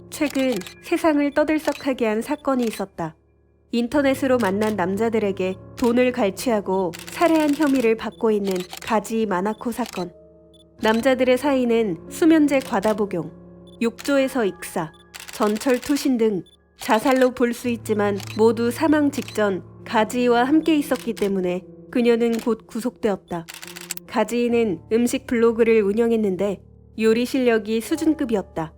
최근 세상을 떠들썩하게 한 사건이 있었다. 인터넷으로 만난 남자들에게 돈을 갈취하고 살해한 혐의를 받고 있는 가지 마나코 사건. 남자들의 사이는 수면제 과다 복용, 욕조에서 익사, 전철 투신 등 자살로 볼 수 있지만 모두 사망 직전 가지이와 함께 있었기 때문에 그녀는 곧 구속되었다. 가지이는 음식 블로그를 운영했는데 요리 실력이 수준급이었다.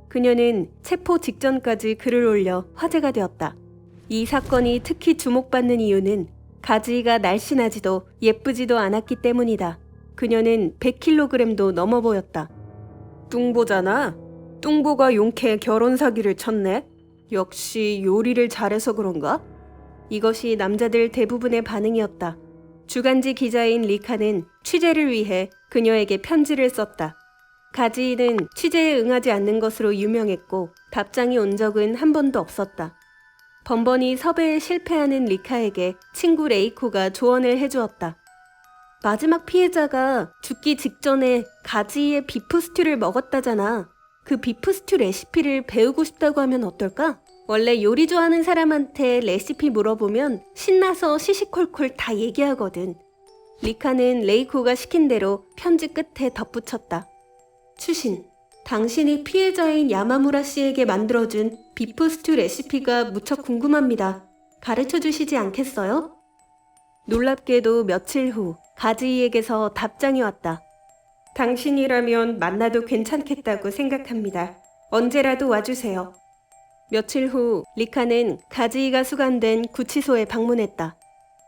그녀는 체포 직전까지 글을 올려 화제가 되었다. 이 사건이 특히 주목받는 이유는 가지이가 날씬하지도 예쁘지도 않았기 때문이다. 그녀는 100kg도 넘어 보였다. 뚱보잖아. 뚱보가 용케 결혼 사기를 쳤네. 역시 요리를 잘해서 그런가? 이것이 남자들 대부분의 반응이었다. 주간지 기자인 리카는 취재를 위해 그녀에게 편지를 썼다. 가지이는 취재에 응하지 않는 것으로 유명했고 답장이 온 적은 한 번도 없었다. 번번이 섭외에 실패하는 리카에게 친구 레이코가 조언을 해주었다. 마지막 피해자가 죽기 직전에 가지이의 비프 스튜를 먹었다잖아. 그 비프 스튜 레시피를 배우고 싶다고 하면 어떨까? 원래 요리 좋아하는 사람한테 레시피 물어보면 신나서 시시콜콜 다 얘기하거든. 리카는 레이코가 시킨 대로 편지 끝에 덧붙였다. 추신, 당신이 피해자인 야마무라 씨에게 만들어준 비프 스튜 레시피가 무척 궁금합니다. 가르쳐 주시지 않겠어요? 놀랍게도 며칠 후 가지이에게서 답장이 왔다. 당신이라면 만나도 괜찮겠다고 생각합니다. 언제라도 와주세요. 며칠 후 리카는 가지이가 수감된 구치소에 방문했다.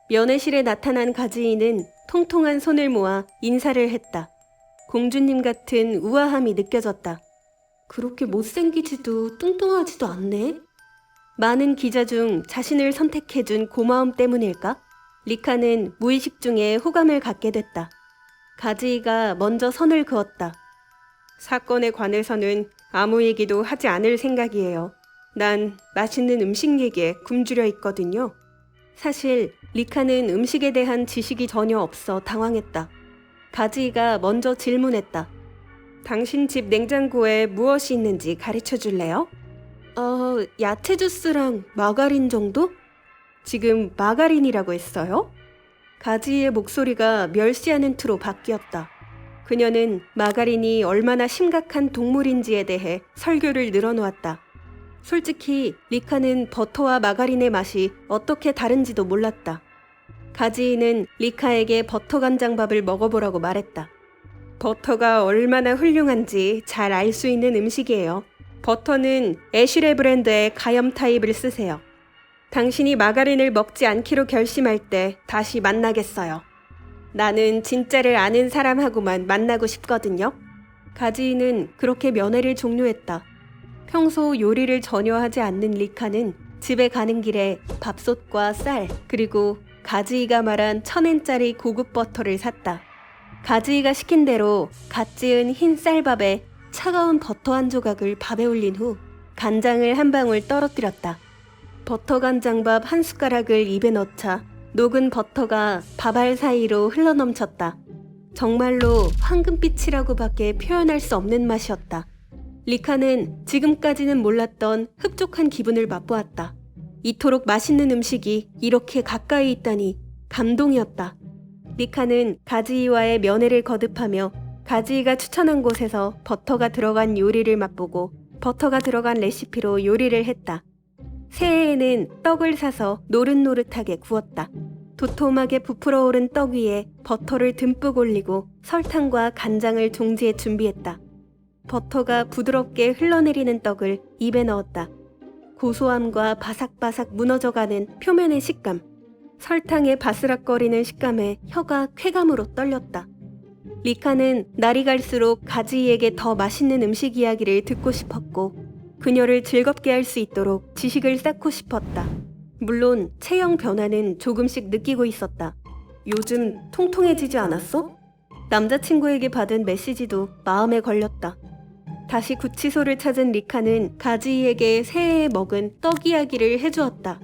면회실에 나타난 가지이는 통통한 손을 모아 인사를 했다. 공주님 같은 우아함이 느껴졌다. 그렇게 못생기지도 뚱뚱하지도 않네? 많은 기자 중 자신을 선택해준 고마움 때문일까? 리카는 무의식 중에 호감을 갖게 됐다. 가지이가 먼저 선을 그었다. 사건에 관해서는 아무 얘기도 하지 않을 생각이에요. 난 맛있는 음식 얘기에 굶주려 있거든요. 사실 리카는 음식에 대한 지식이 전혀 없어 당황했다. 가지이가 먼저 질문했다. 당신 집 냉장고에 무엇이 있는지 가르쳐 줄래요? 야채 주스랑 마가린 정도? 지금 마가린이라고 했어요? 가지이의 목소리가 멸시하는 투로 바뀌었다. 그녀는 마가린이 얼마나 심각한 동물인지에 대해 설교를 늘어놓았다. 솔직히 리카는 버터와 마가린의 맛이 어떻게 다른지도 몰랐다. 가지이는 리카에게 버터 간장밥을 먹어보라고 말했다. 버터가 얼마나 훌륭한지 잘 알 수 있는 음식이에요. 버터는 애슐레 브랜드의 가염 타입을 쓰세요. 당신이 마가린을 먹지 않기로 결심할 때 다시 만나겠어요. 나는 진짜를 아는 사람하고만 만나고 싶거든요. 가지이는 그렇게 면회를 종료했다. 평소 요리를 전혀 하지 않는 리카는 집에 가는 길에 밥솥과 쌀, 그리고 가지이가 말한 1000엔짜리 고급 버터를 샀다. 가지이가 시킨 대로 갓 지은 흰 쌀밥에 차가운 버터 한 조각을 밥에 올린 후 간장을 한 방울 떨어뜨렸다. 버터 간장밥 한 숟가락을 입에 넣자 녹은 버터가 밥알 사이로 흘러넘쳤다. 정말로 황금빛이라고밖에 표현할 수 없는 맛이었다. 리카는 지금까지는 몰랐던 흡족한 기분을 맛보았다. 이토록 맛있는 음식이 이렇게 가까이 있다니 감동이었다. 리카는 가지이와의 면회를 거듭하며 가지이가 추천한 곳에서 버터가 들어간 요리를 맛보고 버터가 들어간 레시피로 요리를 했다. 새해에는 떡을 사서 노릇노릇하게 구웠다. 도톰하게 부풀어 오른 떡 위에 버터를 듬뿍 올리고 설탕과 간장을 종지에 준비했다. 버터가 부드럽게 흘러내리는 떡을 입에 넣었다. 고소함과 바삭바삭 무너져가는 표면의 식감, 설탕의 바스락거리는 식감에 혀가 쾌감으로 떨렸다. 리카는 날이 갈수록 가지이에게 더 맛있는 음식 이야기를 듣고 싶었고 그녀를 즐겁게 할 수 있도록 지식을 쌓고 싶었다. 물론 체형 변화는 조금씩 느끼고 있었다. 요즘 통통해지지 않았어? 남자친구에게 받은 메시지도 마음에 걸렸다. 다시 구치소를 찾은 리카는 가지이에게 새해에 먹은 떡 이야기를 해주었다.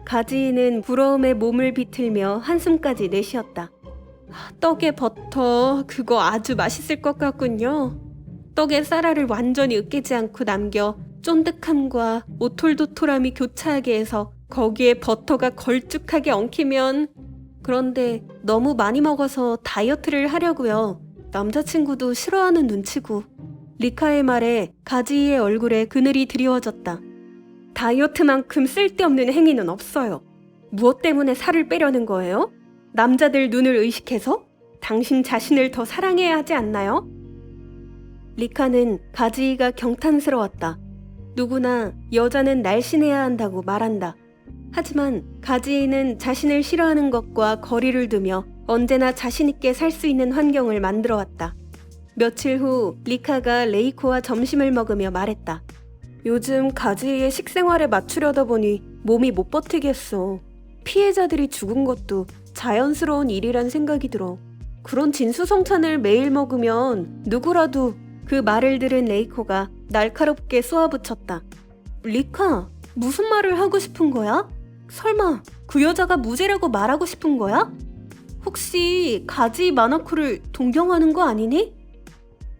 가지이는 부러움에 몸을 비틀며 한숨까지 내쉬었다. 떡에 버터, 그거 아주 맛있을 것 같군요. 떡에 쌀알을 완전히 으깨지 않고 남겨 쫀득함과 오톨도톨함이 교차하게 해서 거기에 버터가 걸쭉하게 엉키면. 그런데 너무 많이 먹어서 다이어트를 하려고요. 남자친구도 싫어하는 눈치고. 리카의 말에 가지이의 얼굴에 그늘이 드리워졌다. 다이어트만큼 쓸데없는 행위는 없어요. 무엇 때문에 살을 빼려는 거예요? 남자들 눈을 의식해서? 당신 자신을 더 사랑해야 하지 않나요? 리카는 가지이가 경탄스러웠다. 누구나 여자는 날씬해야 한다고 말한다. 하지만 가지이는 자신을 싫어하는 것과 거리를 두며 언제나 자신있게 살 수 있는 환경을 만들어왔다. 며칠 후 리카가 레이코와 점심을 먹으며 말했다. 요즘 가지이의 식생활에 맞추려다 보니 몸이 못 버티겠어. 피해자들이 죽은 것도 자연스러운 일이란 생각이 들어. 그런 진수성찬을 매일 먹으면 누구라도. 그 말을 들은 레이코가 날카롭게 쏘아붙였다. 리카, 무슨 말을 하고 싶은 거야? 설마 그 여자가 무죄라고 말하고 싶은 거야? 혹시 가지 마나코를 동경하는 거 아니니?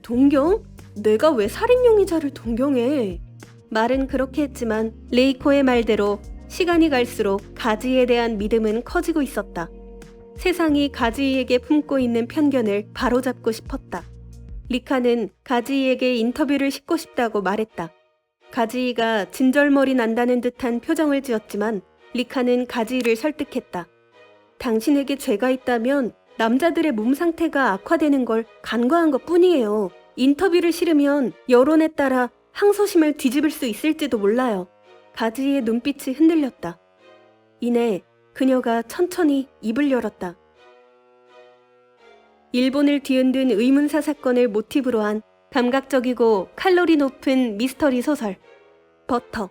동경? 내가 왜 살인 용의자를 동경해? 말은 그렇게 했지만 레이코의 말대로 시간이 갈수록 가지에 대한 믿음은 커지고 있었다. 세상이 가지에게 품고 있는 편견을 바로잡고 싶었다. 리카는 가지이에게 인터뷰를 싣고 싶다고 말했다. 가지이가 진절머리 난다는 듯한 표정을 지었지만 리카는 가지이를 설득했다. 당신에게 죄가 있다면 남자들의 몸 상태가 악화되는 걸 간과한 것 뿐이에요. 인터뷰를 싫으면 여론에 따라 항소심을 뒤집을 수 있을지도 몰라요. 가지이의 눈빛이 흔들렸다. 이내 그녀가 천천히 입을 열었다. 일본을 뒤흔든 의문사 사건을 모티브로 한 감각적이고 칼로리 높은 미스터리 소설 버터.